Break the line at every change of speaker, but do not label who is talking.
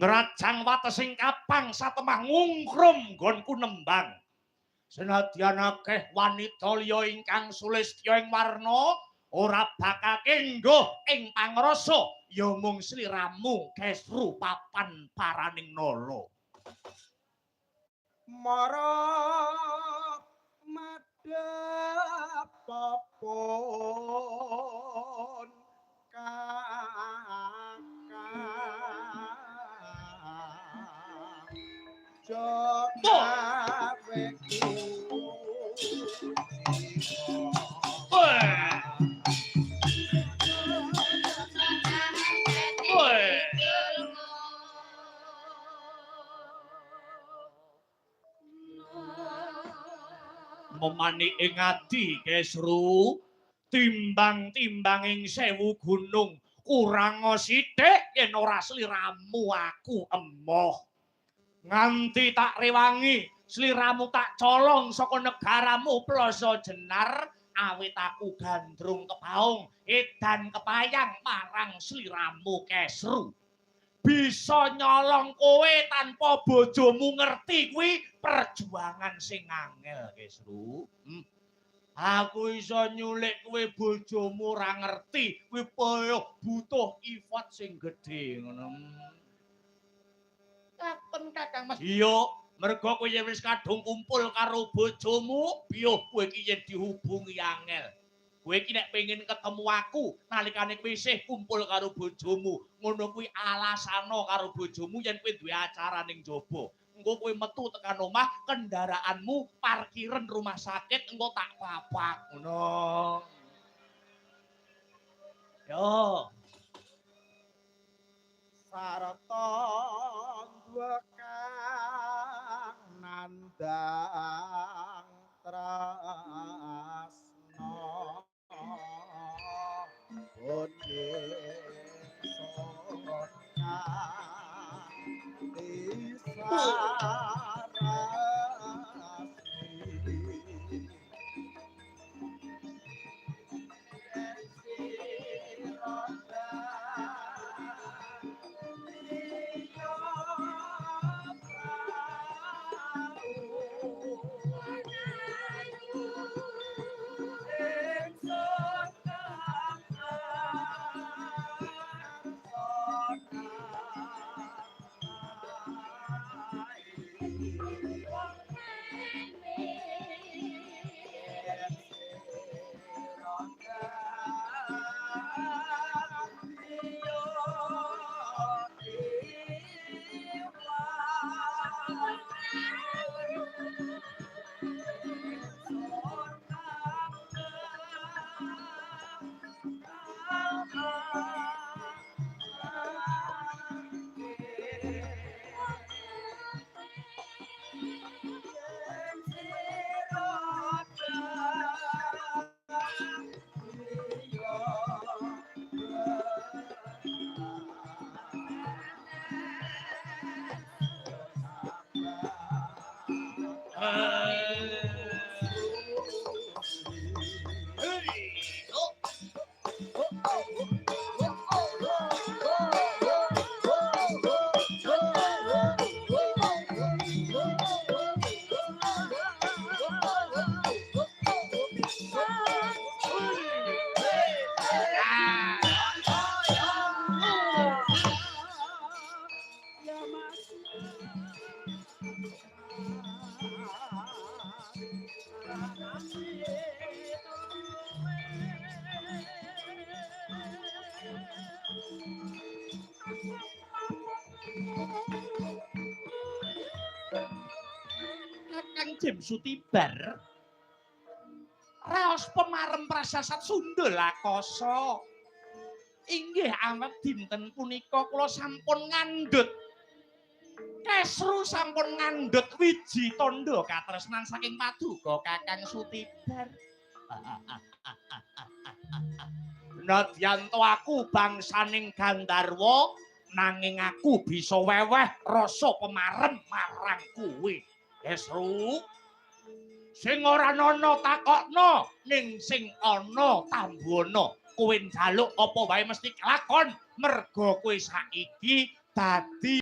ngrajang watesing kapang satemah ngungkrum nggonku nembang. Senadyan akeh wanita liya ingkang sulistya ing warna ora bakal kengguh ing pangrasa ya mung sliramu Kesru papan paraning nala.
Mara madhapapun kakang jogawe
memani ing ati Kesru timbang-timbanging 1000 gunung kurang sithik yen ora sliramu aku emoh nganti tak rewangi sliramu tak colong saka negaramu Plaza Jenar awit aku gandrung kepaung edan kepayang marang sliramu Kesru bisa nyolong kowe tanpa bojomu ngerti kuwi perjuangan sing angel Kesru. Aku iso nyulik kowe bojomu ora ngerti kuwi butuh effort sing gedhe ngono. Kapan Kakang Mas? Iya, mergo kowe wis kadung kumpul karo bojomu, biyo kowe iki yen dihubungi angel. Kowe iki nek pengin ketemu aku nalikane kowe isih kumpul karo bojomu, ngono kuwi alasana karo bojomu yen kowe duwe acara ning jaba. Engko kowe metu tekan omah, kendaraanmu parkiran rumah sakit engko tak papak ngono. Yo.
sarta kang nandang tresna bonde
Kakang James Sutibar raos pemarem prasasat Sunda Lakoso inggih awet dinten punika kula sampun ngandhut Kesru sampun ngandhut wiji tandha katresnan saking paduka Kakang Sutibar. Nadyan to aku bangsaning Gandharwa nanging aku bisa weweh rasa pemarem marang kowe. Kesru sing ora ana takokno ning sing ana tambana kowe njaluk apa wae mesti kelakon merga kowe saiki dadi